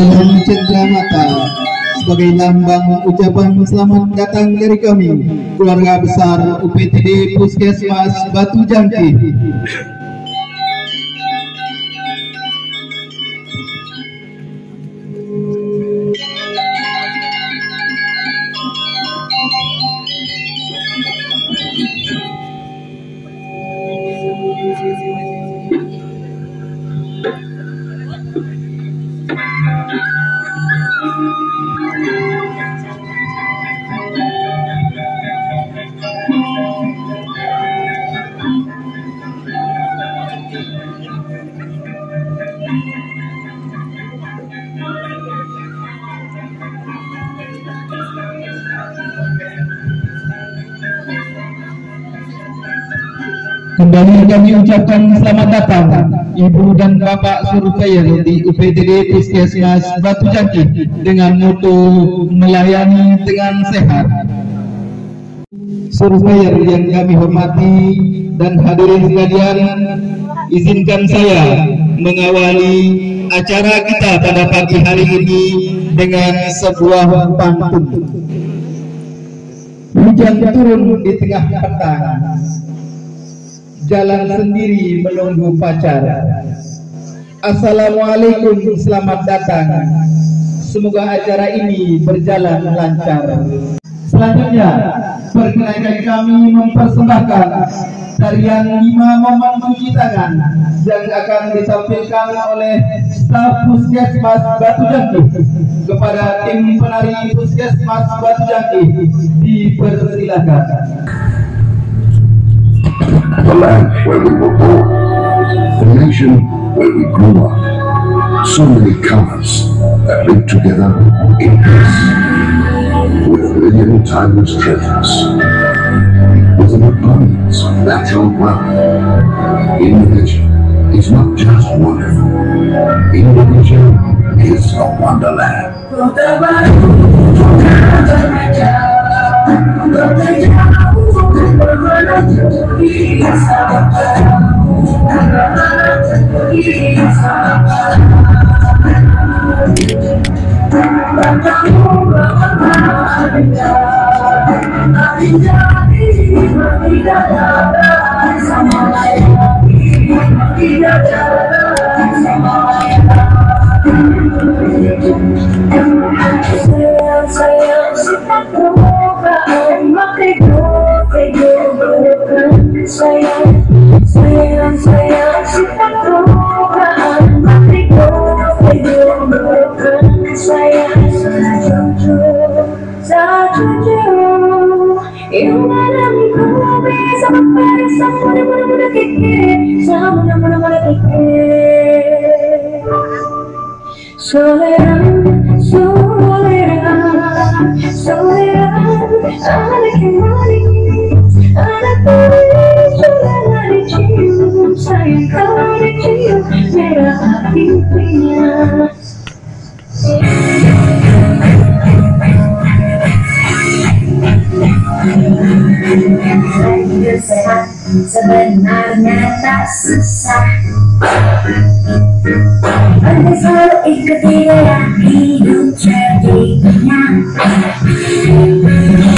dengan cendera mata sebagai lambang ucapan selamat datang dari kami, keluarga besar UPTD Puskesmas Batu Jangkih. Kembali kami ucapkan selamat datang Ibu dan Bapak surveyor di UPTD Puskesmas Batu Jangkih dengan moto melayani dengan sehat. Surveyor yang kami hormati dan hadirin sekalian, izinkan saya mengawali acara kita pada pagi hari ini dengan sebuah pantun. Hujan turun di tengah petang, jalan sendiri menunggu pacar. Assalamualaikum, selamat datang. Semoga acara ini berjalan lancar. Selanjutnya, perkenalkan kami mempersembahkan tarian 5 momen cuci tangan yang akan ditampilkan oleh staf Puskesmas Batu Jangkih. Kepada tim penari Puskesmas Batu Jangkih dipersilakan. The land where we were born, the nation where we grew up, so many colors that live together in peace, with a million timeless treasures, with an abundance of natural wealth. Indonesia is not just wonderful, Indonesia is a wonderland. Sehat sebenarnya tak susah, Anda selalu ikuti gaya hidup cerdinya.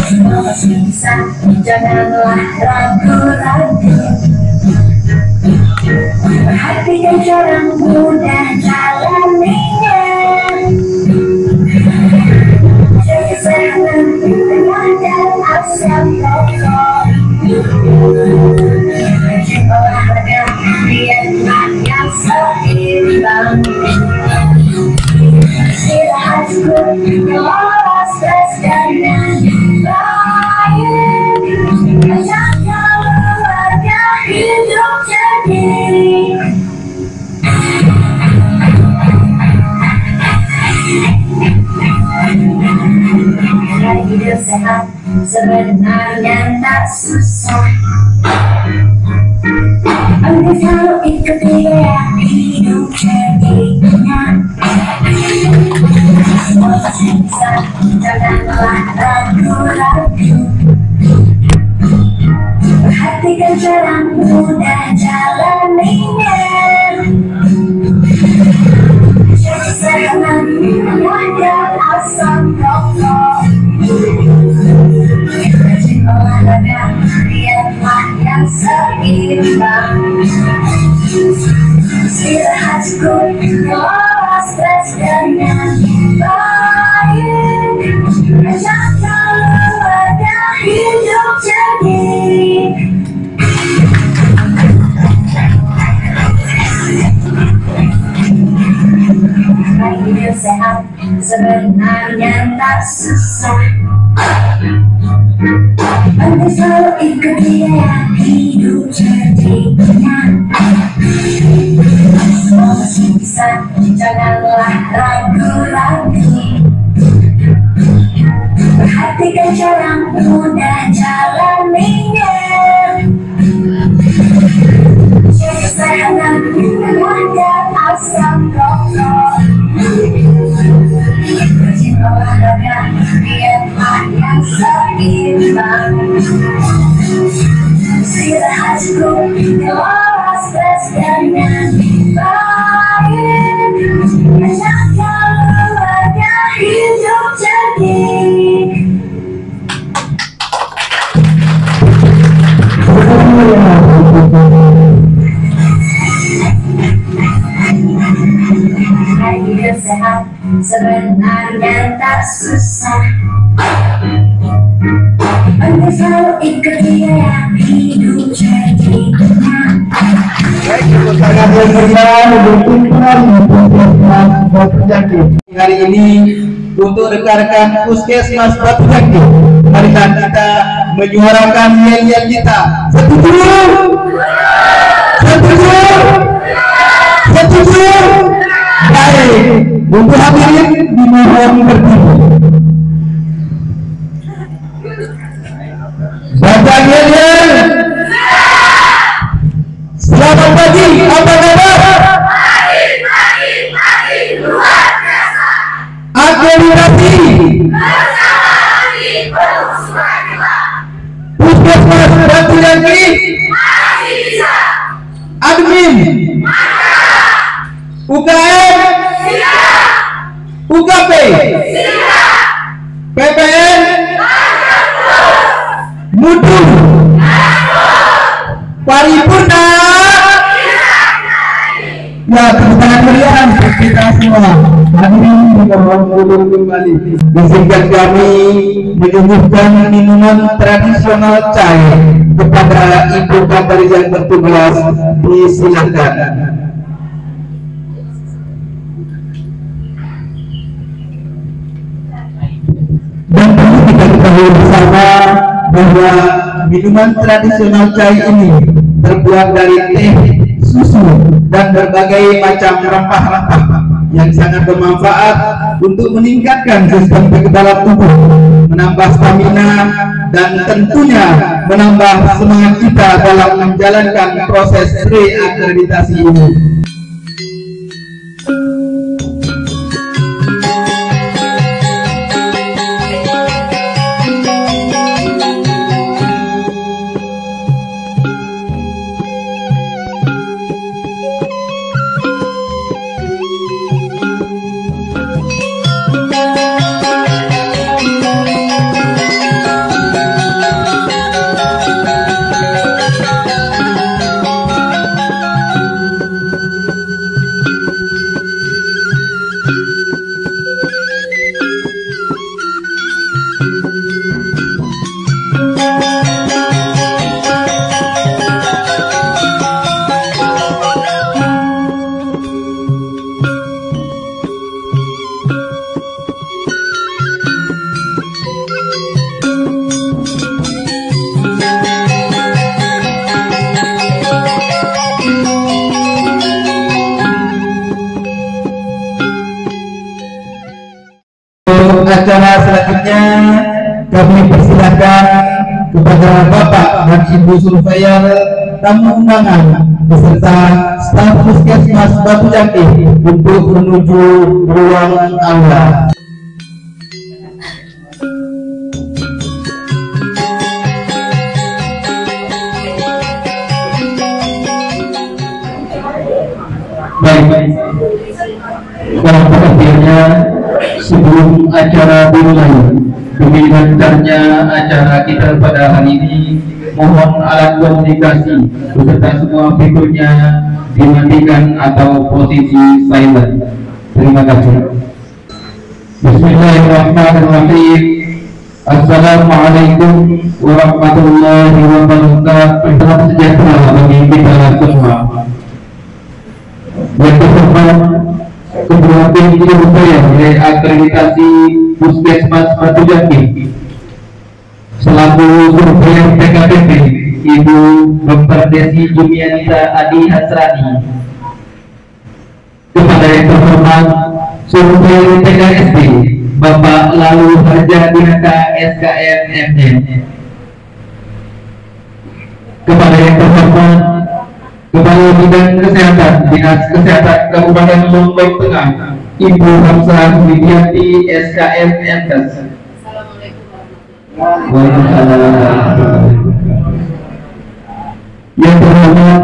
Semua pasti bisa, janganlah ragu-ragu. Perhatikan cara mudah jalaninya. Jaga kesehatan dengan asal pokok. Olahraga harian yang seimbang, istirahat cukup, mengelola stres dengan baik, ajak keluarga hidup cerdik. Hidup sehat sebenarnya tak susah, Anda selalu ikuti gaya hidup cerdiknya. Semua pasti bisa, janganlah ragu-ragu. Perhatikan cara mudah jalaninya. Jaga kesehatan rokok. Rajin olahraga, lihatlah yang seimbang. Istirahat cukup, kelola stres dengan baik. Rasakan luarnya hidup jernih. Hidup sehat sebenarnya tak susah. Anda selalu ikut dia, hidup jadinya. Semua masih bisa, janganlah ragu-ragu. Perhatikan cara mudah jalaninya. Jaga kesehatan, keluarkan asap rokok. Rajin olahraga, lihatlah yang seimbang. Istirahat cukup, kelola stres dengan baik. Rasakan luarnya hidup jernih. Hidup sehat sebenarnya tak susah. Anda selalu ikut dia, hidup jadinya. Sangat berkenan Batu Jaki. Hari ini untuk rekan-rekan Puskesmas Batu Jaki, marilah kita menyuarakan yel-yel kita. Setuju? Setuju? Setuju? Baik, untuk hadirin dimohon berdiri. Baca yel-yel. Selamat pagi, apa kabar? Pagi, luar biasa. Akreditasi Puskesmas Batu Jaki masih bisa. Admin UKM siap. UKP siap. PPN mutu paripurna. Ya, tepuk tangan meriah untuk kita semua. Hadirin dimohon mundur kembali. Izinkan kami menyuguhkan minuman tradisional cair kepada Ibu Kapolri yang bertugas. Disilakan. Dan perlu kita ketahui bersama bahwa minuman tradisional cair ini terbuat dari teh, susu, dan berbagai macam rempah-rempah yang sangat bermanfaat untuk meningkatkan sistem kekebalan tubuh, menambah stamina, dan tentunya menambah semangat kita dalam menjalankan proses reakreditasi ini. Acara selanjutnya kami persilakan kepada Bapak dan Ibu Surveyor, tamu undangan beserta staf Puskesmas Batu Jaki untuk menuju ruang aula. Baik, dalam pengertiannya sebelum acara dimulai. Demi lancarnya acara kita pada hari ini, mohon alat komunikasi beserta semua fiturnya dimatikan atau posisi silent. Terima kasih. Bismillahirrahmanirrahim. Assalamualaikum warahmatullahi wabarakatuh. Salam sejahtera bagi kita semua. Yang terhormat Ketua Tim Surabaya dari akreditasi Puskesmas Batu Jati, selaku Surabaya PKPP Ibu Dr. Desi Jumianita Adi Hasrani, kepada yang terhormat Surabaya PKSD Bapak Lalu Harja Dinata SKM MM, kepada yang terhormat Kepala Bidang Kesehatan Dinas Kesehatan Kabupaten Lombok Tengah Ibu Hamsah Widianti SKM MKes. Waalaikumsalam. Yang terhormat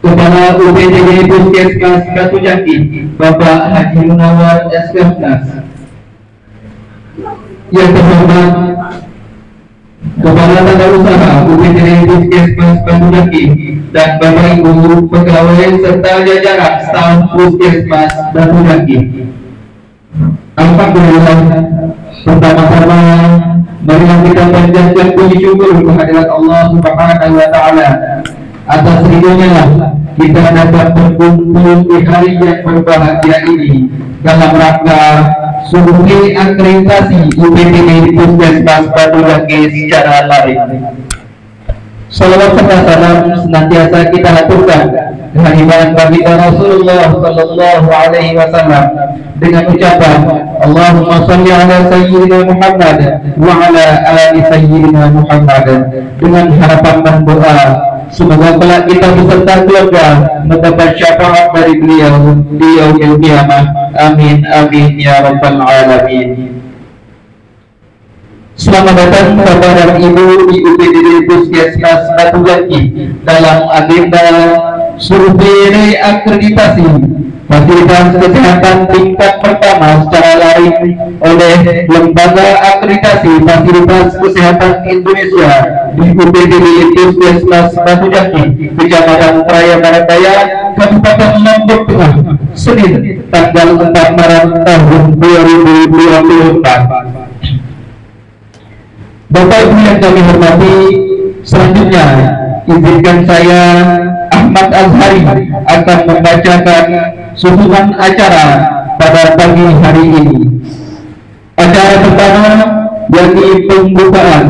Kepala UPTD Puskesmas Batu Jati Bapak Haji Munawar SKMKes. Yang terhormat Kepala Tata Usaha UPTD Puskesmas Batu Jati dan Bapak Ibu pegawai serta jajaran staf Puskesmas Batu Jati. Alhamdulillah, pertama-tama marilah kita panjatkan puji syukur kehadirat Allah Subhanahu wa Ta'ala. Atas ridhonya lah kita dapat berkumpul di hari yang berbahagia ini dalam rangka survei akreditasi UPTD Puskesmas Batu Jati secara daring. Salawat serta salam senantiasa kita haturkan kehadiran baginda Rasulullah Sallallahu Alaihi Wasallam dengan ucapan Allahumma salli ala Sayyidina Muhammad wa ala ali Sayyidina Muhammad, dengan harapan dan doa semoga kelak kita beserta keluarga mendapat syafaat dari beliau di yaumil qiyamah. Amin amin ya rabbal alamin. Selamat datang Bapak dan Ibu di UPTD Puskesmas Batu Jati dalam agenda survei akreditasi fasilitas kesehatan tingkat pertama secara daring oleh Lembaga Akreditasi Fasilitas Kesehatan Indonesia di UPTD Puskesmas Batu Jati, Kecamatan Praia Barat Daya, Kabupaten Lombok Tengah, Senin tanggal 4 Maret tahun 2024. Bapak Ibu yang kami hormati, selanjutnya izinkan saya Ahmad Azhari akan membacakan susunan acara pada pagi hari ini. Acara pertama yakni pembukaan,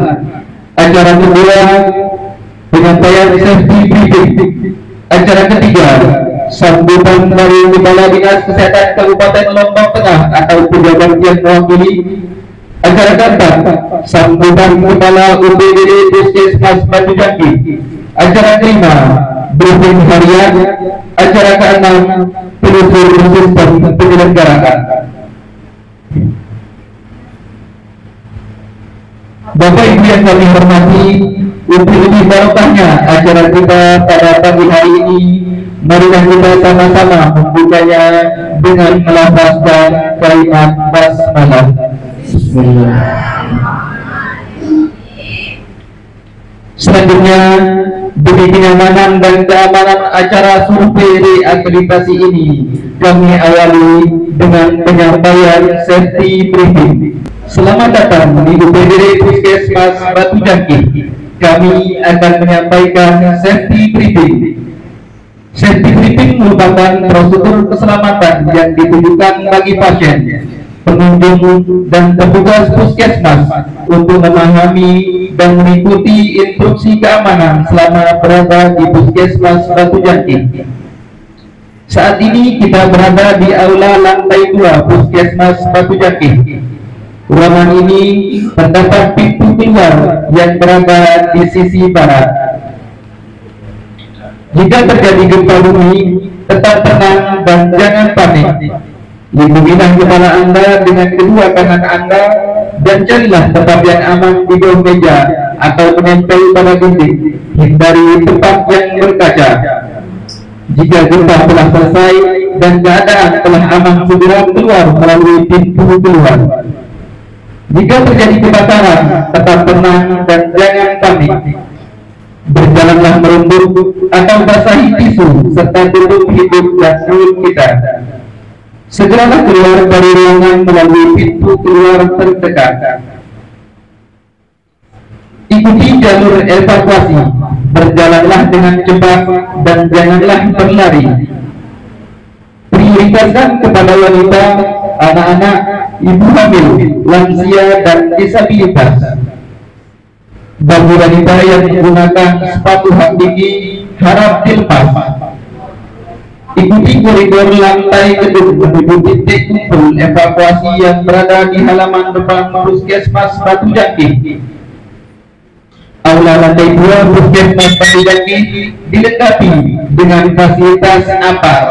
acara kedua penyampaian safety briefing, acara ketiga sambutan dari Kepala Dinas Kesehatan Kabupaten Lombok Tengah atau pejabat yang mewakili, acara keempat sambutan Kepala UPTD Puskesmas Batu Jati, acara kelima briefing harian, acara keenam penelusuran sistem penyelenggaraan. Bapak Ibu yang kami hormati, untuk lebih barokahnya acara kita pada pagi hari ini, marilah kita sama-sama membukanya dengan melafazkan kalimat basmalah. Selanjutnya, demi kenyamanan dan keamanan acara survei akreditasi ini, kami awali dengan penyampaian safety briefing. Selamat datang di UPTD Puskesmas Batu Jati. Kami akan menyampaikan safety briefing. Safety briefing merupakan prosedur keselamatan yang ditujukan bagi pasien, pengunjung, dan petugas puskesmas untuk memahami dan mengikuti instruksi keamanan selama berada di Puskesmas Batu Jati. Saat ini kita berada di aula lantai 2 Puskesmas Batu Jati. Ruangan ini terdapat pintu keluar yang berada di sisi barat. Jika terjadi gempa bumi, tetap tenang dan jangan panik. Lindungilah kepala Anda dengan kedua tangan Anda dan carilah tempat yang aman di bawah meja atau menempel pada dinding. Hindari tempat yang berkaca. Jika gempa telah selesai dan keadaan telah aman, segera keluar melalui pintu keluar. Jika terjadi kebakaran, tetap tenang dan jangan panik. Berjalanlah merunduk atau basahi tisu serta tutup hidung dan mulut kita. Segeralah keluar dari ruangan melalui pintu keluar terdekat. Ikuti jalur evakuasi, berjalanlah dengan cepat dan janganlah berlari. Prioritaskan kepada wanita, anak-anak, ibu hamil, lansia, dan disabilitas. Bagi wanita yang menggunakan sepatu hak tinggi, harap dilepas. Ikuti koridor lantai gedung menuju titik kumpul evakuasi yang berada di halaman depan Puskesmas Batu Jaki. Aula lantai 2 Puskesmas Batu Jaki dilengkapi dengan fasilitas APAR,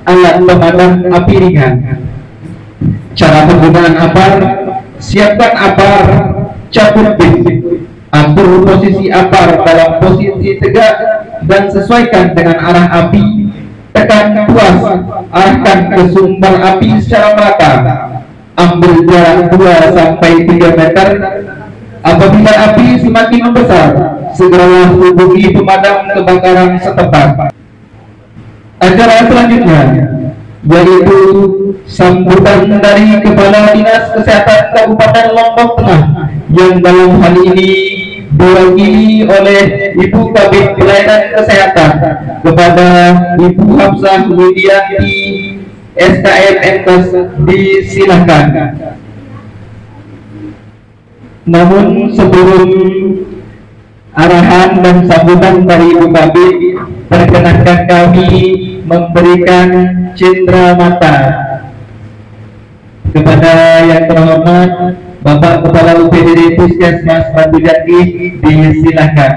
alat pemadam api ringan. Cara penggunaan APAR: siapkan APAR, cabut pin, atur posisi APAR dalam posisi tegak dan sesuaikan dengan arah api. Tekan tuas, arahkan ke sumber api secara merata. Ambil jarak 2-3 meter. Apabila api semakin membesar, segeralah hubungi pemadam kebakaran setempat. Acara selanjutnya yaitu sambutan dari Kepala Dinas Kesehatan Kabupaten Lombok Tengah yang dalam hal ini diwakili oleh Ibu Kabid Pelayanan Kesehatan kepada Ibu Hafsah Widianti SKM Enkes, disilakan. Namun sebelum arahan dan sambutan dari Ibu Kabid, perkenankan kami memberikan cindera mata kepada yang terhormat Bapak Kepala UPDD Puskesmas Batu Jaki, disilakan.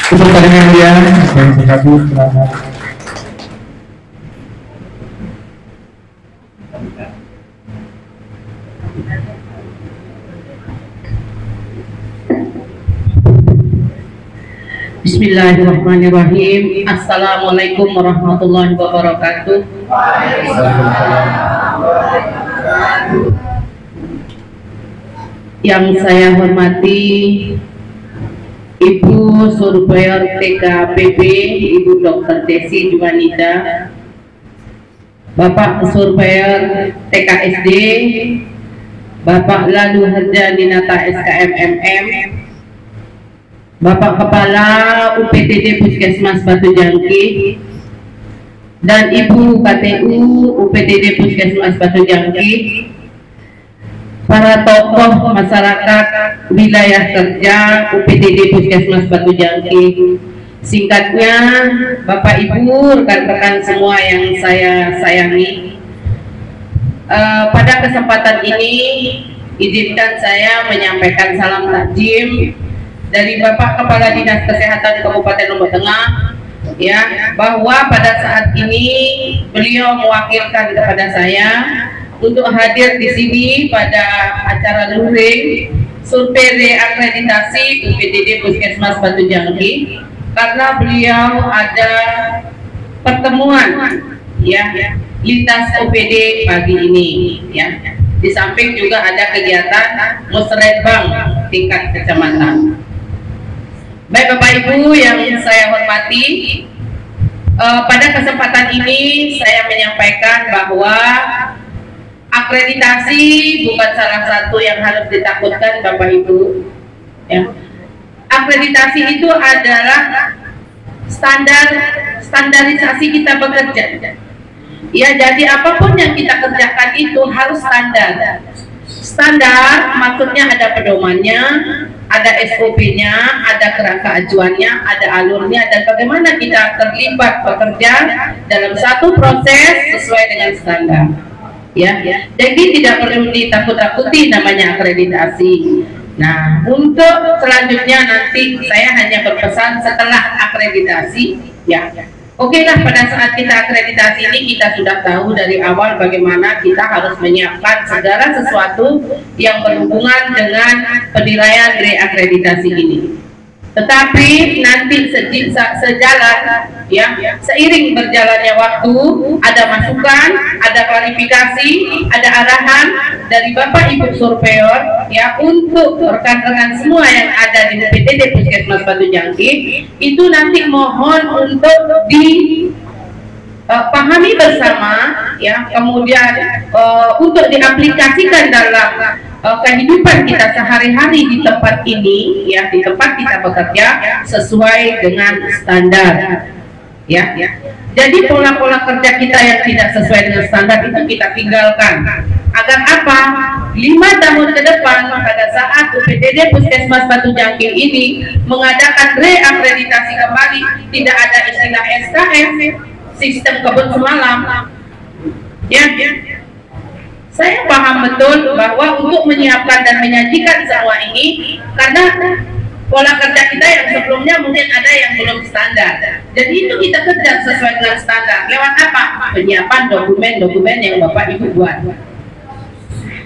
Peserta yang mulia, saya berkabut selamat. Bismillahirrahmanirrahim. Assalamualaikum warahmatullahi wabarakatuh. Yang saya hormati Ibu Surveyor TKPP, Ibu Dr. Desi Juanita, Bapak Surveyor TKSD, Bapak Lalu Harja Dinata SKM MM, Bapak Kepala UPTD Puskesmas Batu Jangki, dan Ibu KTU UPTD Puskesmas Batu Jangki, para tokoh masyarakat wilayah kerja UPTD Puskesmas Batu Jangki, singkatnya Bapak Ibu, rekan-rekan semua yang saya sayangi. Pada kesempatan ini izinkan saya menyampaikan salam takjim dari Bapak Kepala Dinas Kesehatan Kabupaten Lombok Tengah, ya, bahwa pada saat ini beliau mewakilkan kepada saya untuk hadir di sini pada acara luring survei reakreditasi UPTD Puskesmas Batu Jangki, karena beliau ada pertemuan, ya, lintas OPD pagi ini, ya. Di samping juga ada kegiatan musrenbang tingkat kecamatan. Baik Bapak Ibu yang saya hormati, pada kesempatan ini saya menyampaikan bahwa akreditasi bukan salah satu yang harus ditakutkan Bapak Ibu, ya. Akreditasi itu adalah standarisasi kita bekerja, ya. Jadi apapun yang kita kerjakan itu harus standar. Standar maksudnya ada pedomannya, ada SOP-nya, ada kerangka acuannya, ada alurnya, dan bagaimana kita terlibat bekerja dalam satu proses sesuai dengan standar, ya. Jadi tidak perlu ditakut-takuti namanya akreditasi. Nah, untuk selanjutnya nanti saya hanya berpesan setelah akreditasi, ya, Oke lah, pada saat kita akreditasi ini kita sudah tahu dari awal bagaimana kita harus menyiapkan segala sesuatu yang berhubungan dengan penilaian reakreditasi ini. Tetapi nanti sejalan ya, seiring berjalannya waktu, ada masukan, ada klarifikasi, ada arahan dari Bapak Ibu surveyor ya, untuk rekan-rekan semua yang ada di UPTD Puskesmas Batu Jangkih, itu nanti mohon untuk pahami bersama ya, kemudian untuk diaplikasikan dalam kehidupan kita sehari-hari di tempat ini ya, di tempat kita bekerja sesuai dengan standar ya. Jadi pola-pola kerja kita yang tidak sesuai dengan standar itu kita tinggalkan. Agar apa? 5 tahun ke depan pada saat UPTD Puskesmas Batu Jangkih ini mengadakan reakreditasi kembali, tidak ada istilah SKF, sistem kebun semalam ya. Saya paham betul bahwa untuk menyiapkan dan menyajikan semua ini, karena pola kerja kita yang sebelumnya mungkin ada yang belum standar. Jadi itu kita kerja sesuai dengan standar. Lewat apa? Penyiapan dokumen-dokumen yang Bapak Ibu buat.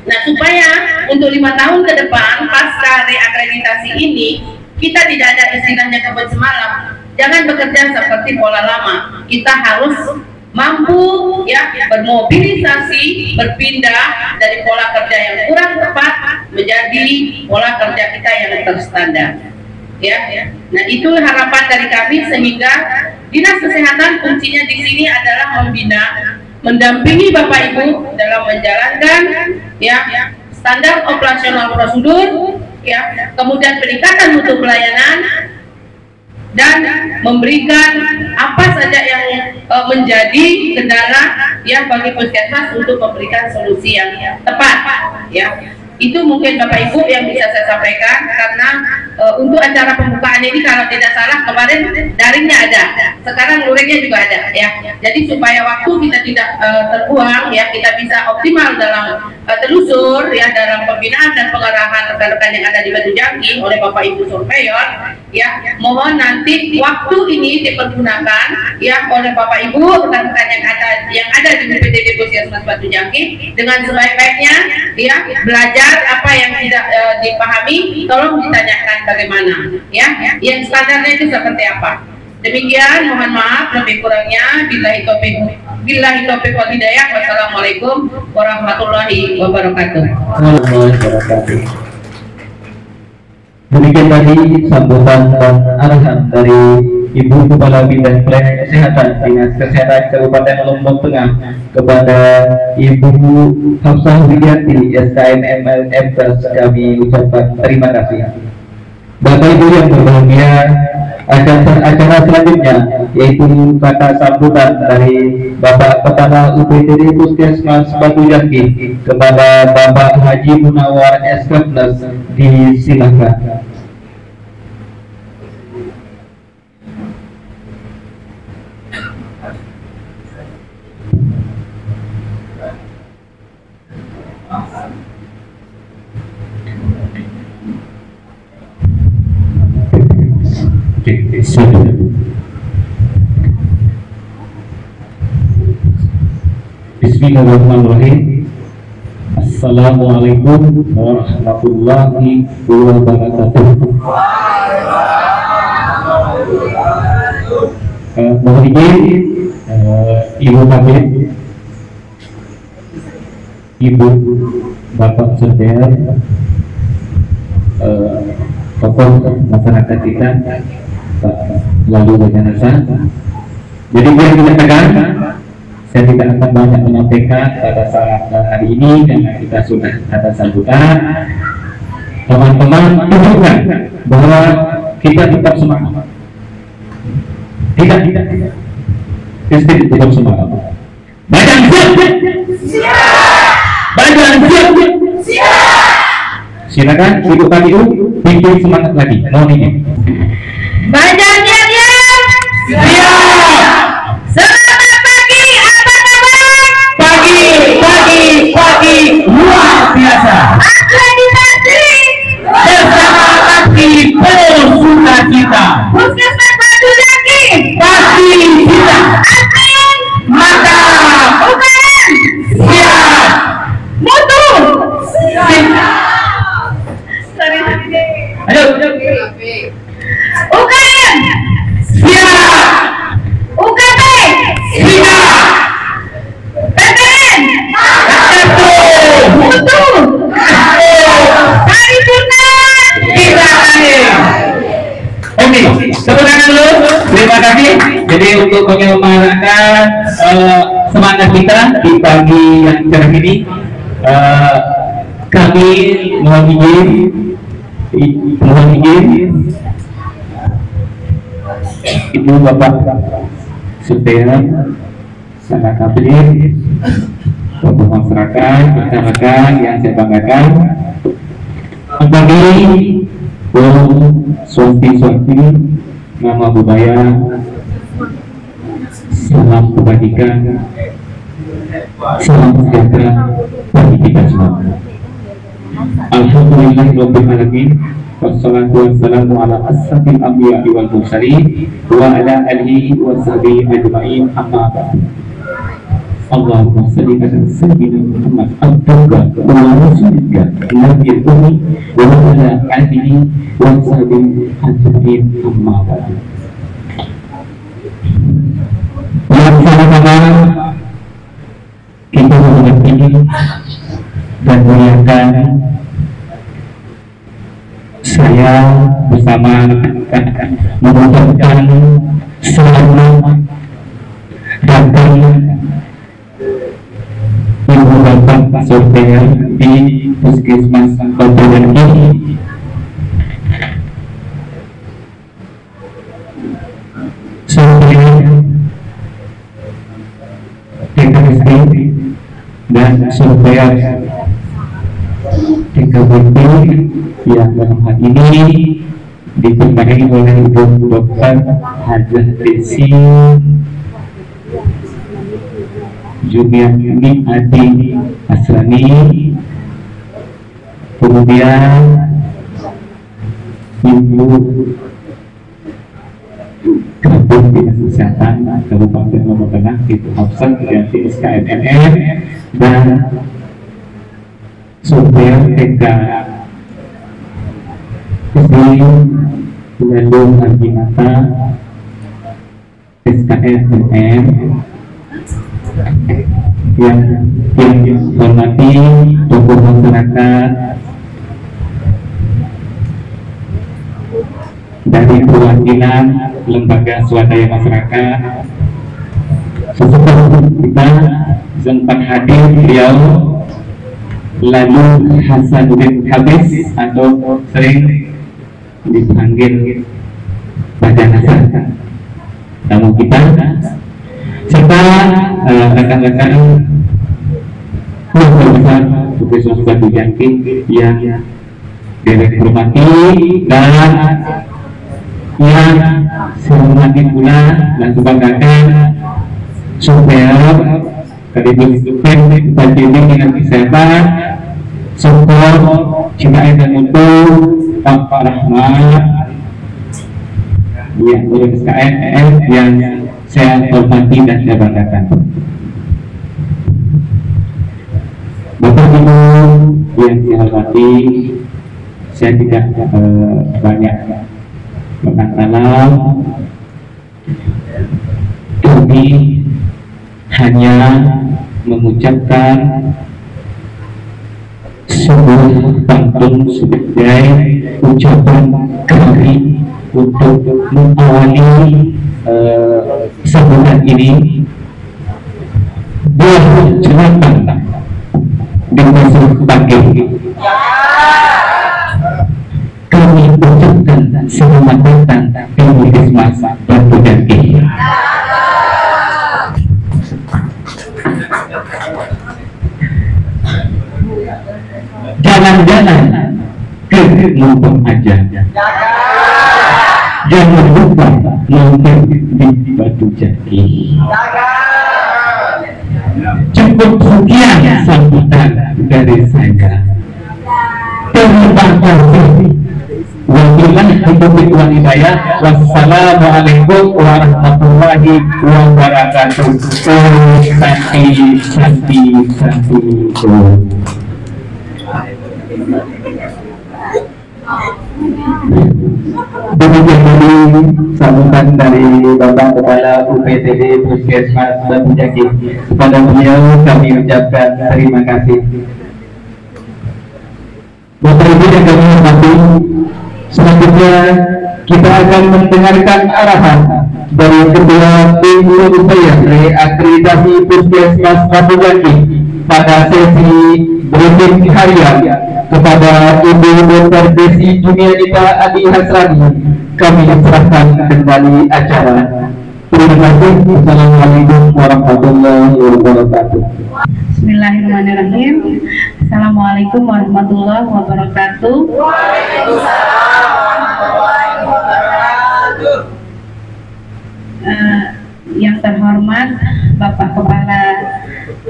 Nah, supaya untuk 5 tahun ke depan pasca reakreditasi ini, kita tidak ada istilahnya kebun semalam. Jangan bekerja seperti pola lama. Kita harus mampu ya bermobilisasi, berpindah dari pola kerja yang kurang tepat menjadi pola kerja kita yang terstandar ya. Nah, itu harapan dari kami, sehingga Dinas Kesehatan fungsinya di sini adalah membina, mendampingi Bapak Ibu dalam menjalankan ya standar operasional prosedur ya, kemudian peningkatan mutu pelayanan, dan memberikan apa saja yang menjadi kendala ya bagi puskesmas untuk memberikan solusi yang tepat ya. Itu mungkin Bapak Ibu yang bisa saya sampaikan, karena untuk acara pembukaan ini kalau tidak salah kemarin daringnya ada, sekarang luringnya juga ada ya. Jadi supaya waktu kita tidak terbuang ya, kita bisa optimal dalam telusur ya, dalam pembinaan dan pengarahan rekan-rekan yang ada di Batu Jangkih oleh Bapak Ibu surveyor ya. Mohon nanti waktu ini dipergunakan ya oleh Bapak Ibu rekan-rekan yang ada di UPTD Puskesmas Batu Jangkih dengan sebaik-baiknya ya, belajar apa yang tidak dipahami tolong ditanyakan bagaimana ya, yang standarnya itu seperti apa. Demikian, mohon maaf lebih kurangnya. Billahi taufiq wal hidayah. Wassalamualaikum warahmatullahi wabarakatuh. Demikian tadi sambutan dan arahan dari Ibu Kepala Bidang Pelayanan Kesehatan Dinas Kesehatan Kabupaten Lombok Tengah kepada Ibu Hafsah Widianti SKM MLM. Kami ucapkan terima kasih. Bapak Ibu yang berbahagia, acara selanjutnya yaitu kata sambutan dari Bapak Kepala UPTD Puskesmas Batu Jangkih kepada Bapak Haji Munawar SK+, disilakan. Bismillahirrahmanirrahim. Assalamualaikum warahmatullahi wabarakatuh. Mohon izin Ibu Kabit, Ibu Bapak surveyor, tokoh masyarakat kita, Pak Lalu Bajanasa. Jadi biar kita tegang, saya tidak akan banyak menyampaikan pada saat hari ini karena kita sudah ada sambutan. Teman-teman tunjukkan bahwa kita tetap semangat. Tidak. Tetap semangat. Badan siap. Badan siap. Silakan Ibu KPU bikin semangat lagi. Mohon izin. Badannya siap. Selamat pagi, apa kabar? Pagi luar biasa. Akreditasi Bersama kaki penuh sukacita. Puskesmas Batu Jangkih Pasti kita semangat kita di pagi yang cerah ini. Kami mohon izin Ibu Bapak Saudara sanak kabinet, tokoh masyarakat, rekan-rekan yang saya banggakan, bagi swasti nama budaya, salam kebajikan, salam sejahtera bagi kita semua. Alhamdulillahirabbil alamin. Wassalatu wassalamu ala asyrafil anbiya'i wal mursalin wa ala alihi wa sahbihi ajma'in, amma ba'd. Allahumma salli ala sayyidina Muhammad abduka wa rasulika nabiyil ummi wa ala alihi wa sahbihi ajma'in, amma ba'd. Bersama-sama kita menghormati dan muliakan, saya bersama mengucapkan selamat datang Ibu Bapak Saudara di Puskesmas Kabupaten ini. Saudara TKSD dan saudara TKBP yang dalam hal ini ditemani oleh Ibu Dr. Hajah Desi Jumiani Adi Asrani, kemudian Ibu Kabin Dinas Kesehatan Kabupaten Lombok Tengah, Ibu Hafsat dari SKMMN, dan Sopir TK Bandung Arjimata SKMMN, yang hormati tokoh masyarakat dari perwakilan lembaga swadaya masyarakat, sesepuh kita sempat hadir beliau lalu Hasanuddin Habis atau sering dipanggil Badan Hasan, tamu kita, serta rekan-rekan keluarga besar Puskesmas Batu Jangkih yang dihormati dan yang saya hormati pula dan sebagainya supaya Kadipus Bajini dengan Kesehatan, Sokor, Cintai dan Mutu, Pak Rahmat, yang SKMMN yang saya hormati dan saya banggakan. Bapak Ibu yang saya hormati, saya tidak banyak berkalam, kami hanya mengucapkan sebuah pantun sebagai ucapan kami untuk mengawali sambutan ini. Buah jeratan di masuk pagi, kami ucapkan selamat datang di Puskesmas Batu Jangkih. Jalan-jalan ke Lombok aja, jangan lupa nonton di Batu Jangkih. Cukup sekian sambutan dari saya. Terima kasih. Wabillahi taufiq wal hidayah. Wassalamualaikum warahmatullahi wabarakatuh. Santi. Demikian tadi sambutan dari Bapak Kepala UPTD Puskesmas Batu Jangkih. Kepada beliau kami ucapkan terima kasih. Bapak Ibu yang kami hormati, selanjutnya kita akan mendengarkan arahan dari Ketua Tim Survei Reakreditasi Puskesmas Batu Jangkih pada sesi briefing harian kepada Ibu Dr. Desi Junianita Adi Hasrani. Kami serahkan kembali acara. Terima kasih. Assalamualaikum warahmatullahi wabarakatuh. Bismillahirrahmanirrahim. Assalamualaikum warahmatullahi wabarakatuh. Waalaikumsalam warahmatullahi wabarakatuh. Yang terhormat Bapak Kepala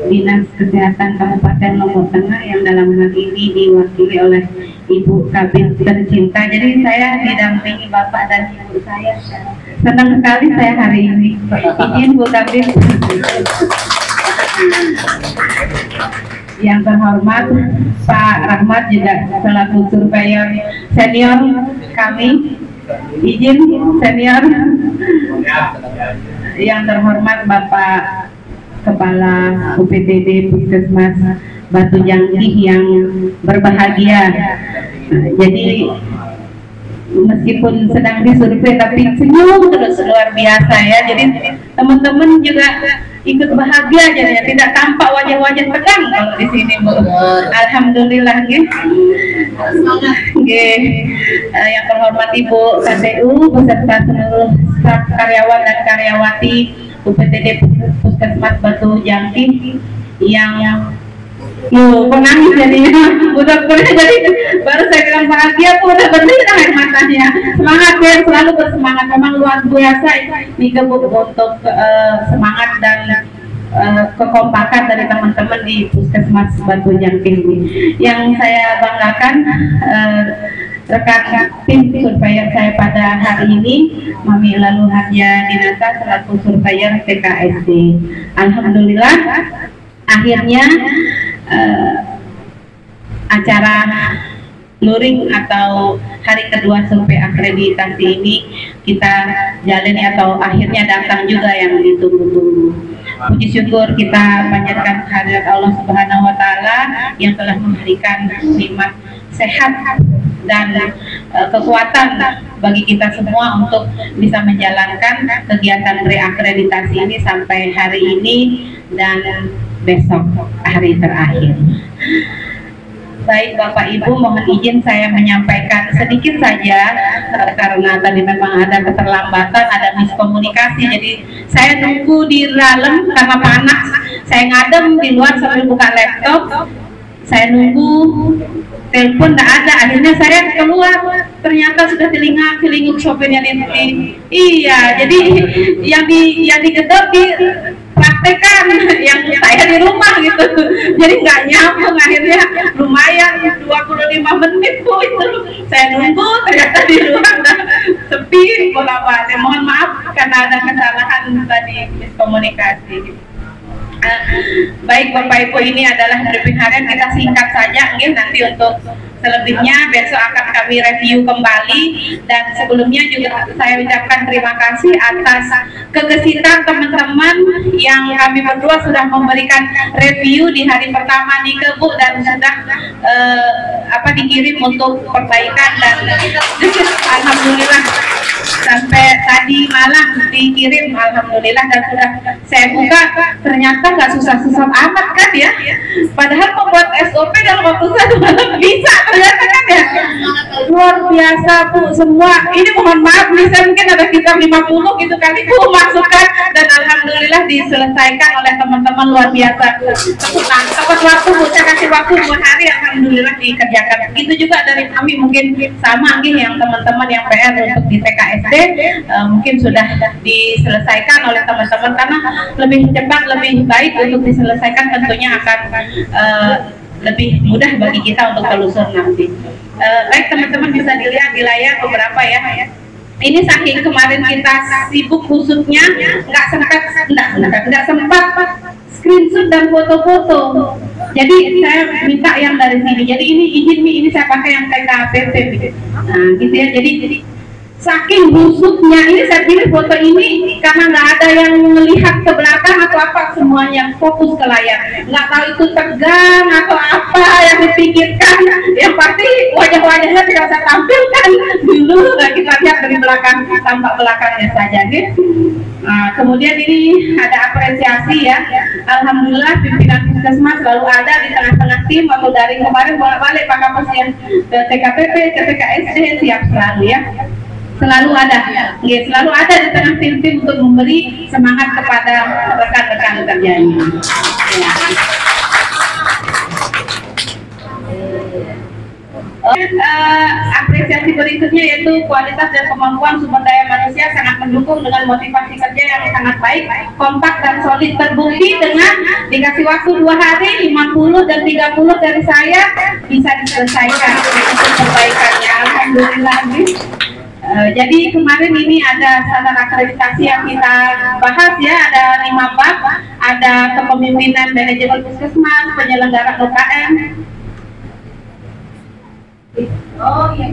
Dinas Kesehatan Kabupaten Lombok Tengah yang dalam hal ini diwakili oleh Ibu Kabid tercinta. Jadi saya didampingi Bapak dan Ibu saya. Senang sekali saya hari ini. Izin Bu Kabid. Yang terhormat Pak Rahmat juga selaku surveyor senior kami. Izin senior. Yang terhormat Bapak Kepala UPTD Puskesmas Batu Jangkih yang berbahagia. Jadi meskipun sedang disurvei tapi senyum terus luar biasa ya. Jadi teman-teman juga ikut bahagia jadinya, tidak tampak wajah-wajah tegang kalau di sini Bu. Alhamdulillah nggih. Nggih. Yang terhormat Ibu KTU beserta seluruh staf karyawan dan karyawati UPTD Puskesmas Batu Jangkih yang kok nangis jadinya, udah jadi baru saya bilang bahagia tuh udah berlina air matanya. Semangat ya, selalu bersemangat, memang luar biasa ini untuk semangat dan kekompakan dari teman-teman di Puskesmas Batu Jangkih ini. Yang saya banggakan rekan tim surveyor saya pada hari ini, Mami Lalu Hadja Dinata selaku surveyor TKSD. Alhamdulillah akhirnya acara luring atau hari kedua survei akreditasi ini kita jalani atau akhirnya datang juga yang ditunggu-tunggu. Puji syukur kita panjatkan kehadirat Allah Subhanahu wa Ta'ala yang telah memberikan nikmat sehat dan kekuatan bagi kita semua untuk bisa menjalankan kegiatan reakreditasi ini sampai hari ini dan besok hari terakhir. Baik Bapak Ibu, mohon izin saya menyampaikan sedikit saja karena tadi memang ada keterlambatan, ada miskomunikasi. Jadi saya nunggu di dalam karena panas, saya ngadem di luar sambil buka laptop. Saya nunggu telepon tidak ada, akhirnya saya keluar, ternyata sudah telinguk sopirnya di iya, jadi yang digedor dipraktekan, yang saya di rumah gitu, jadi nggak nyambung. Akhirnya lumayan 25 menit Bu itu saya nunggu, ternyata di luar udah sepi bola-balik. Mohon maaf karena ada kesalahan tadi miskomunikasi. Baik Bapak Ibu, ini adalah briefing harian, kita singkat saja mungkin, nanti untuk selebihnya besok akan kami review kembali. Dan sebelumnya juga saya ucapkan terima kasih atas kegesitan teman-teman yang kami berdua sudah memberikan review di hari pertama di Kebu dan sudah dikirim untuk perbaikan dan alhamdulillah sampai tadi malam dikirim, alhamdulillah, dan sudah saya buka, ternyata nggak susah-susah amat kan ya, padahal membuat SOP dalam waktu 1 malam bisa ternyata kan ya, luar biasa Bu. Semua ini mohon maaf nih, saya mungkin ada sekitar 50 gitu kali Bu masukkan, dan alhamdulillah diselesaikan oleh teman-teman, luar biasa. Tepat waktu Bu, saya kasih waktu 2 hari, alhamdulillah dikerjakan. Begitu juga dari kami, mungkin sama nih yang teman-teman yang PR untuk di TKSD mungkin sudah diselesaikan oleh teman-teman, karena lebih cepat lebih baik untuk diselesaikan, tentunya akan lebih mudah bagi kita untuk telusur nanti. Baik teman-teman, bisa dilihat di layar beberapa ya. Ini saking kemarin kita sibuk khususnya nggak sempat screenshot dan foto-foto. Jadi saya minta yang dari sini. Jadi ini izin ini saya pakai yang TKPP. Nah gitu ya. Jadi saking busuknya. Ini saya pilih foto ini karena nggak ada yang melihat ke belakang atau apa, semuanya fokus ke layar. Nggak tahu itu tegang atau apa yang dipikirkan. Yang pasti wajah-wajahnya tidak saya tampilkan dulu. Nah, kita lihat dari belakang, tampak belakangnya saja nih. Nah, kemudian ini ada apresiasi ya. Alhamdulillah pimpinan Puskesmas selalu ada di tengah-tengah tim atau dari kemarin bolak-balik Pak Kapus yang ke TKPP, ke TKSD siap selalu ya. Selalu ada, ya, selalu ada di tengah tim-tim untuk memberi semangat kepada rekan-rekan kerjanya. Ya. Apresiasi berikutnya yaitu kualitas dan kemampuan sumber daya manusia sangat mendukung dengan motivasi kerja yang sangat baik, kompak dan solid, terbukti dengan dikasih waktu 2 hari, 50 dan 30 dari saya bisa diselesaikan untuk perbaikannya. Alhamdulillah. Jadi kemarin ini ada standar akreditasi yang kita bahas ya, ada 5 bab, ada kepemimpinan manajemen puskesmas, penyelenggaraan UKM. Oh iya.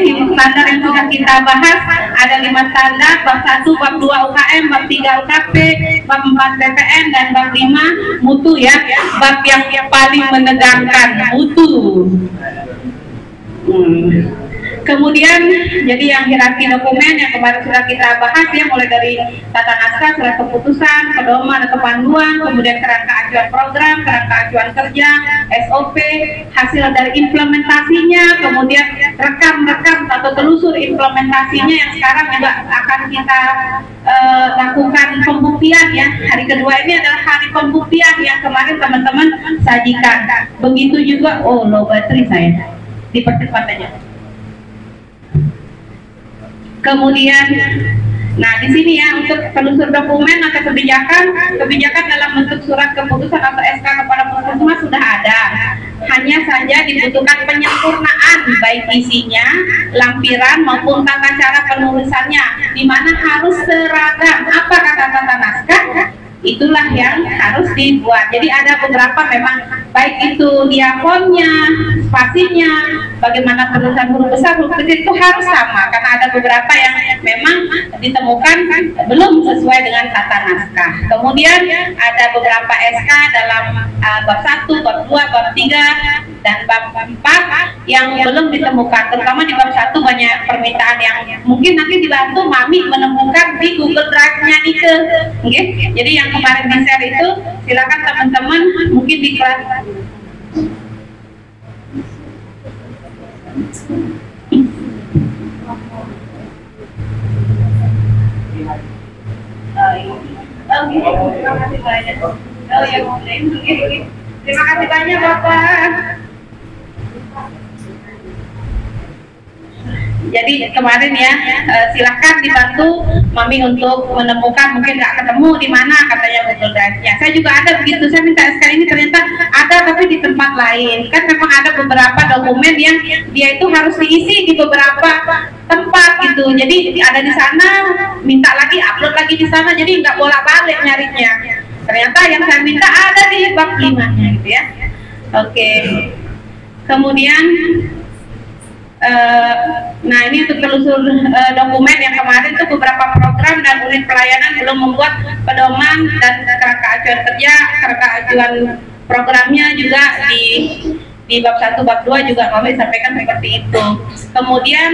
Standar yang sudah kita bahas ada 5 standar, bab 1, bab 2 UKM, bab 3 UKP, bab 4 BPN dan bab 5 mutu ya. Bab yang paling menegangkan mutu. Kemudian jadi yang hierarki dokumen yang kemarin sudah kita bahas ya, mulai dari tata naskah, surat keputusan, pedoman atau panduan, kemudian kerangka acuan program, kerangka acuan kerja, SOP, hasil dari implementasinya, kemudian rekam-rekam atau telusur implementasinya yang sekarang juga akan kita lakukan pembuktian ya. Hari kedua ini adalah hari pembuktian yang kemarin teman-teman sajikan. Begitu juga, oh low battery saya, dipercepat aja. Kemudian, nah di sini ya untuk telusur dokumen atau kebijakan dalam bentuk surat keputusan atau SK kepada puskesmas sudah ada. Hanya saja dibutuhkan penyempurnaan baik isinya, lampiran maupun tata cara penulisannya, di mana harus seragam. Apa kata tata naskah? Itulah yang harus dibuat. Jadi ada beberapa memang baik itu dia fontnya, spasinya, bagaimana penulisan huruf besar, huruf kecil itu harus sama karena ada beberapa yang memang ditemukan belum sesuai dengan tata naskah. Kemudian ada beberapa SK dalam bab 1, bab 2, bab 3 dan bab 4 yang belum ditemukan. Terutama di bab 1 banyak permintaan yang mungkin nanti dibantu Mami menemukan di Google Drive-nya Nike. Okay? Jadi yang kemarin di share itu silakan teman-teman mungkin di kelas terima kasih banyak. Oh ya, terima kasih banyak Bapak. Jadi kemarin ya, silahkan dibantu Mami untuk menemukan, mungkin nggak ketemu di mana katanya Google Drive-nya. Saya juga ada begitu, saya minta SK ini ternyata ada tapi di tempat lain. Kan memang ada beberapa dokumen yang dia itu harus diisi di beberapa tempat gitu. Jadi ada di sana, minta lagi, upload lagi di sana, jadi nggak bolak-balik nyarinya. Ternyata yang saya minta ada di bab 5-nya gitu ya. Oke. Kemudian nah ini untuk telusur dokumen yang kemarin itu beberapa program dan unit pelayanan belum membuat pedoman dan kerangka acuan kerja, kerangka acuan programnya juga di bab 1, bab 2 juga kami sampaikan seperti itu. Kemudian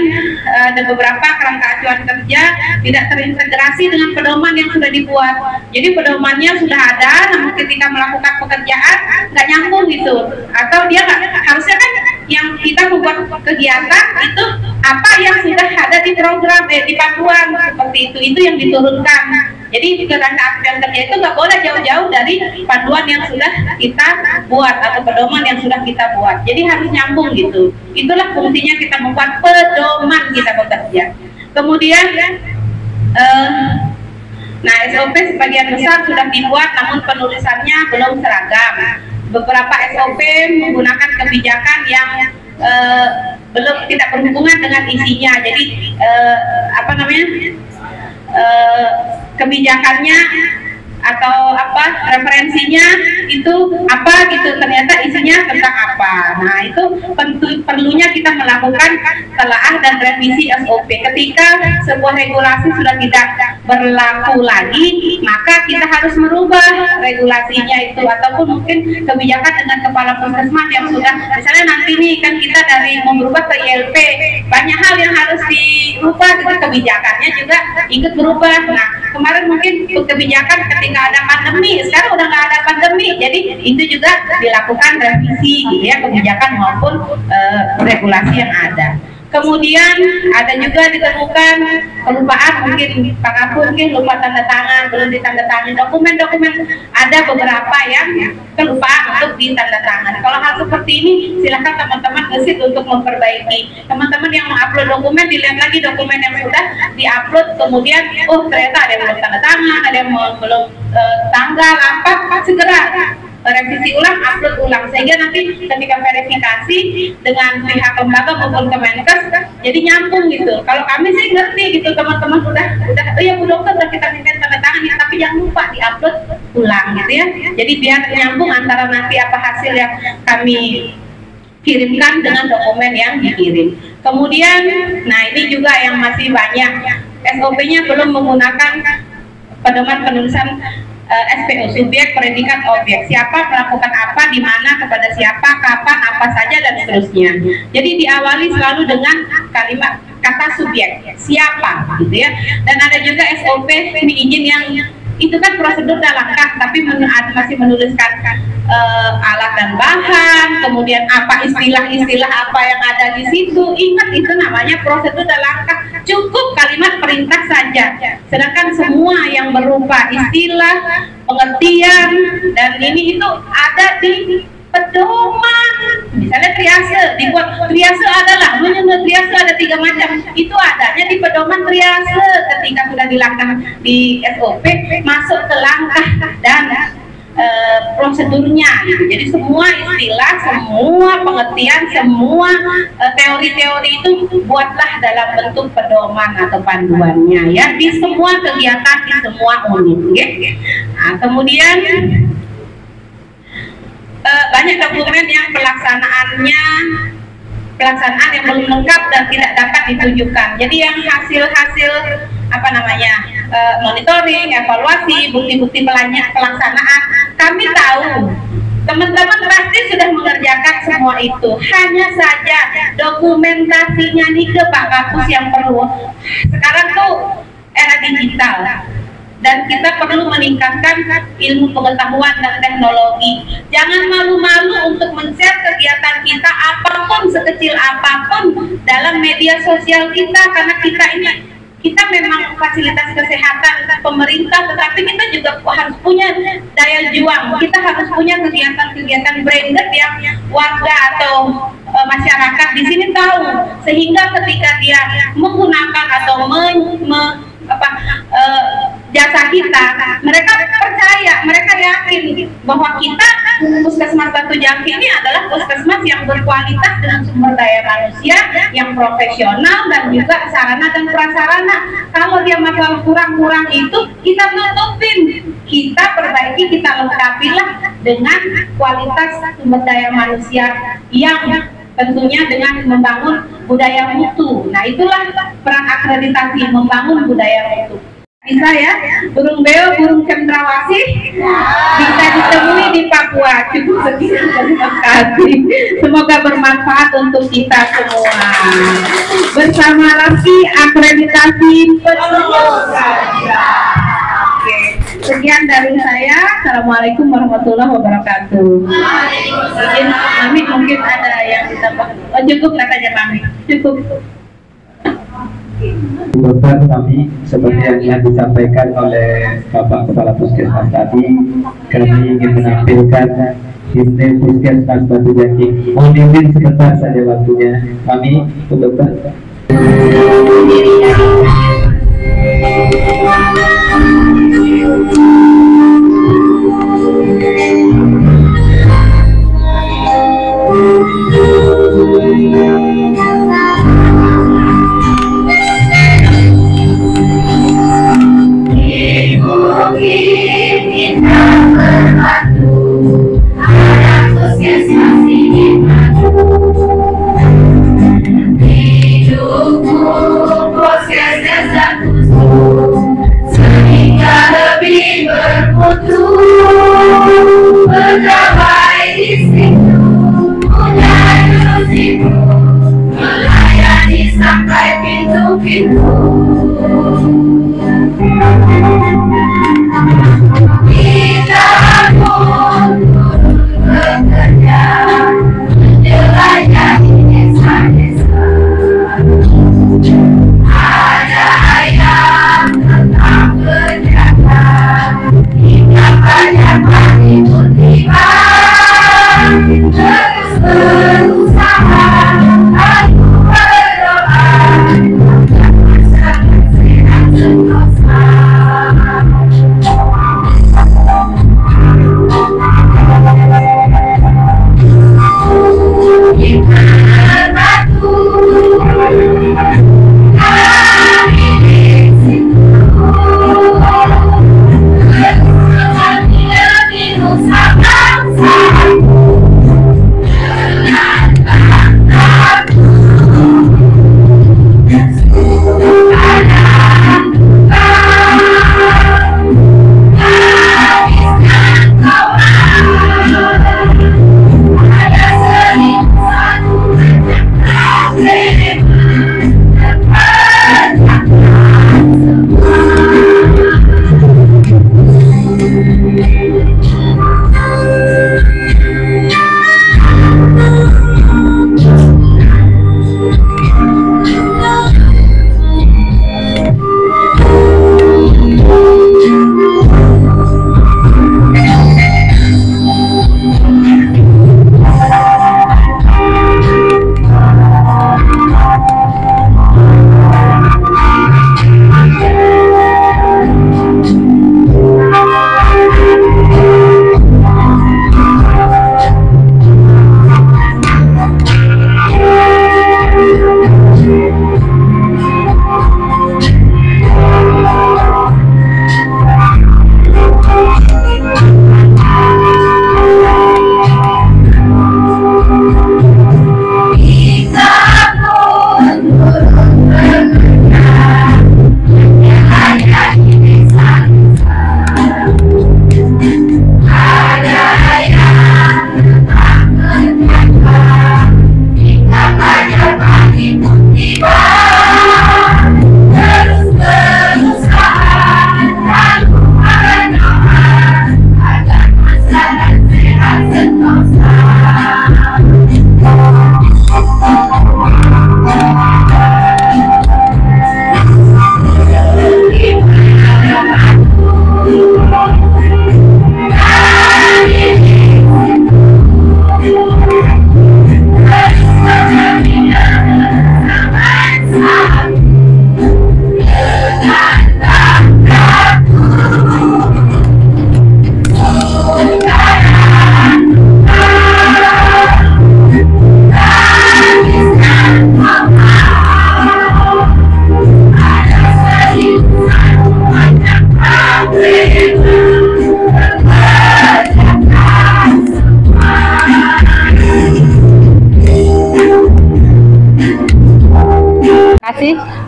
ada beberapa kerangka acuan kerja tidak terintegrasi dengan pedoman yang sudah dibuat. Jadi pedomannya sudah ada, namun ketika melakukan pekerjaan nggak nyambung gitu, atau dia nggak, harusnya kan yang kita membuat kegiatan itu apa yang sudah ada di program di panduan seperti itu yang diturunkan. Jadi kerangka acuan kerja itu nggak boleh jauh-jauh dari panduan yang sudah kita buat atau pedoman yang sudah kita buat. Jadi harus nyambung gitu. Itulah fungsinya kita membuat pedoman kita bekerja. Kemudian nah SOP sebagian besar sudah dibuat namun penulisannya belum seragam. Beberapa SOP menggunakan kebijakan yang belum tidak berhubungan dengan isinya. Jadi apa namanya, kebijakannya atau apa referensinya itu apa gitu, ternyata isinya tentang apa. Nah itu perlunya kita melakukan telaah dan revisi SOP. Ketika sebuah regulasi sudah tidak berlaku lagi, maka kita harus merubah regulasinya itu, ataupun mungkin kebijakan dengan kepala puskesmas yang sudah, misalnya nanti nih kan kita dari merubah ke ILP, banyak hal yang harus dirubah, gitu, kebijakannya juga ikut berubah. Nah kemarin mungkin kebijakan ketika ada pandemi, sekarang udah nggak ada pandemi, jadi itu juga dilakukan revisi gitu ya, kebijakan maupun regulasi yang ada. Kemudian ada juga ditemukan kelupaan, mungkin Pak Kapur mungkin lupa tanda tangan, belum ditandatangani dokumen-dokumen, ada beberapa yang kelupaan untuk ditanda-tangan. Kalau hal seperti ini silahkan teman-teman gesit untuk memperbaiki. Teman-teman yang mengupload dokumen, dilihat lagi dokumen yang sudah diupload, kemudian oh ternyata ada yang belum tanda tangan, ada yang belum tanggal apa, segera revisi ulang, upload ulang, sehingga nanti ketika verifikasi dengan pihak lembaga maupun Kemenkes jadi nyambung gitu. Kalau kami sih ngerti gitu, teman-teman udah oh ya Bu Dokter udah kita minta tanda tangan ya, tapi jangan lupa diupload ulang gitu ya. Jadi biar nyambung antara nanti apa hasil yang kami kirimkan dengan dokumen yang dikirim. Kemudian, nah ini juga yang masih banyak, SOP-nya belum menggunakan pedoman penulisan SPO, subjek, predikat, objek, siapa melakukan apa, di mana, kepada siapa, kapan, apa saja, dan seterusnya. Jadi diawali selalu dengan kalimat kata subjek, siapa gitu ya. Dan ada juga SOP izin yang itu kan prosedur dan langkah, tapi masih menuliskan alat dan bahan, kemudian apa istilah-istilah apa yang ada di situ. Ingat itu namanya prosedur dan langkah, cukup kalimat perintah saja. Sedangkan semua yang berupa istilah, pengertian, dan ini itu ada di pedoman. Misalnya triase, dibuat triase adalah triase ada 3 macam, itu adanya di pedoman triase. Ketika sudah dilangkah di SOP, masuk ke langkah dan prosedurnya gitu. Jadi semua istilah, semua pengertian, semua teori-teori itu buatlah dalam bentuk pedoman atau panduannya ya, di semua kegiatan, di semua unit gitu. Nah, kemudian banyak dokumen yang pelaksanaan yang belum lengkap dan tidak dapat ditunjukkan. Jadi yang hasil apa namanya monitoring, evaluasi, bukti-bukti pelaksanaan, kami tahu teman-teman pasti sudah mengerjakan semua itu. Hanya saja dokumentasinya nih ke Pak Kapus yang perlu. Sekarang tuh era digital, dan kita perlu meningkatkan ilmu pengetahuan dan teknologi. Jangan malu-malu untuk men-share kegiatan kita apapun, sekecil apapun dalam media sosial kita, karena kita memang fasilitas kesehatan pemerintah, tetapi kita juga harus punya daya juang. Kita harus punya kegiatan-kegiatan branded yang warga atau masyarakat di sini tahu, sehingga ketika dia menggunakan atau jasa kita, mereka percaya, mereka yakin bahwa kita Puskesmas Batu Jangki ini adalah puskesmas yang berkualitas dengan sumber daya manusia yang profesional dan juga sarana dan prasarana. Kalau dia masalah kurang-kurang itu kita tutupin, kita perbaiki, kita lengkapilah dengan kualitas sumber daya manusia yang tentunya dengan membangun budaya mutu. Nah itulah peran akreditasi, membangun budaya mutu. Bisa ya, burung beo, burung cendrawasih bisa ditemui di Papua. Cukup sekian, terima kasih. Semoga bermanfaat untuk kita semua. Bersama lagi akreditasi peserta. Oke, sekian dari saya. Assalamualaikum warahmatullahi wabarakatuh. Izin Mami, mungkin ada yang ditambah. Oh, cukup katanya Mami, cukup. Dokter, kami seperti yang disampaikan oleh Bapak Kepala Puskesmas tadi, kami ingin menampilkan display Puskesmas Batu Jangki. Mohon izin sebentar saja waktunya. Kami, Dokter. Kita berbatu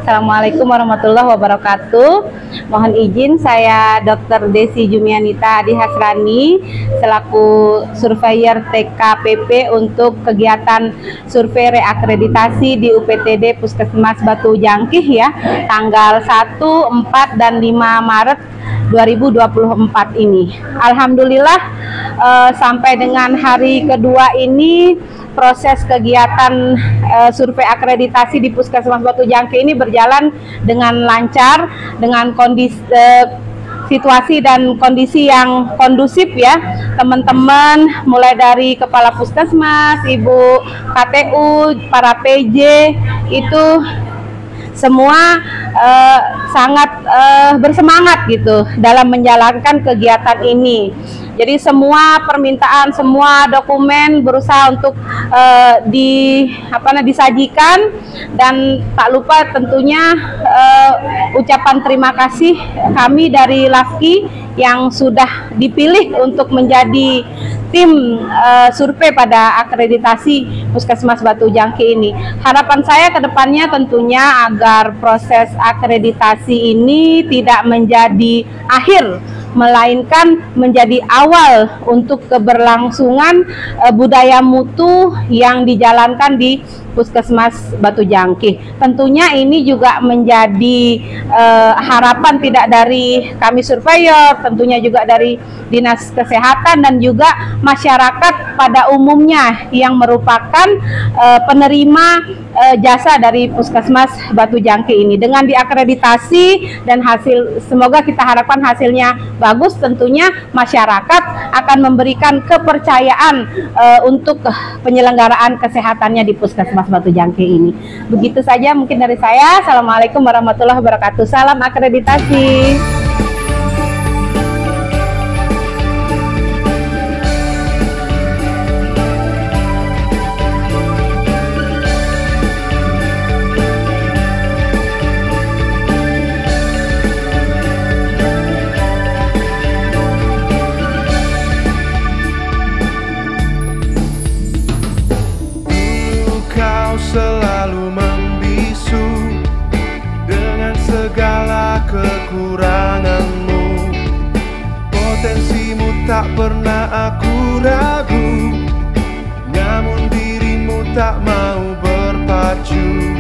Assalamualaikum warahmatullahi wabarakatuh. Mohon izin, saya Dr. Desi Jumianita Adi Hasrani selaku surveyor TKPP untuk kegiatan survei reakreditasi di UPTD Puskesmas Batu Jangkih ya, tanggal 1, 4, dan 5 Maret 2024 ini. Alhamdulillah sampai dengan hari kedua ini proses kegiatan survei akreditasi di Puskesmas Batu Jangkih ini berjalan dengan lancar, dengan kondisi situasi dan kondisi yang kondusif ya. Teman-teman mulai dari Kepala Puskesmas, Ibu KTU, para PJ itu semua sangat bersemangat gitu dalam menjalankan kegiatan ini. Jadi semua permintaan, semua dokumen berusaha untuk disajikan, dan tak lupa tentunya ucapan terima kasih kami dari LAFKI yang sudah dipilih untuk menjadi tim survei pada akreditasi Puskesmas Batu Jangkih ini. Harapan saya ke depannya tentunya agar proses akreditasi ini tidak menjadi akhir, melainkan menjadi awal untuk keberlangsungan budaya mutu yang dijalankan di Puskesmas Batu Jangkih. Tentunya ini juga menjadi harapan tidak dari kami surveyor, tentunya juga dari Dinas Kesehatan dan juga masyarakat pada umumnya yang merupakan penerima jasa dari Puskesmas Batu Jangkih ini. Dengan diakreditasi dan semoga kita harapkan hasilnya bagus, tentunya masyarakat akan memberikan kepercayaan untuk penyelenggaraan kesehatannya di Puskesmas Batu Jangkih ini. Begitu saja mungkin dari saya. Assalamualaikum warahmatullahi wabarakatuh. Salam akreditasi. Selalu membisu dengan segala kekuranganmu. Potensimu tak pernah aku ragu, namun dirimu tak mau berpacu.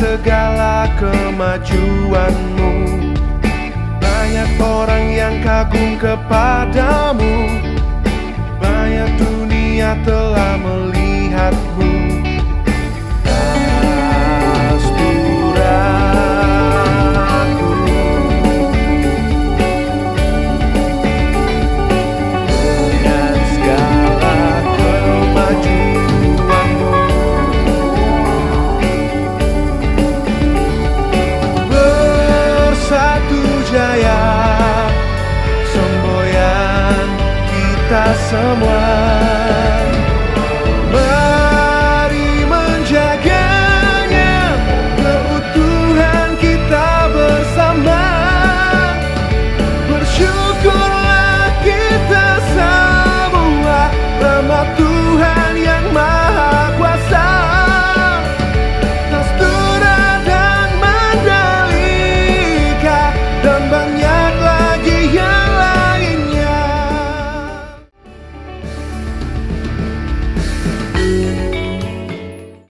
Segala kemajuanmu, banyak orang yang kagum kepadamu, banyak dunia telah melihatmu. Kasturaku, dengan segala kemajuanmu, jaya semboyan kita semua.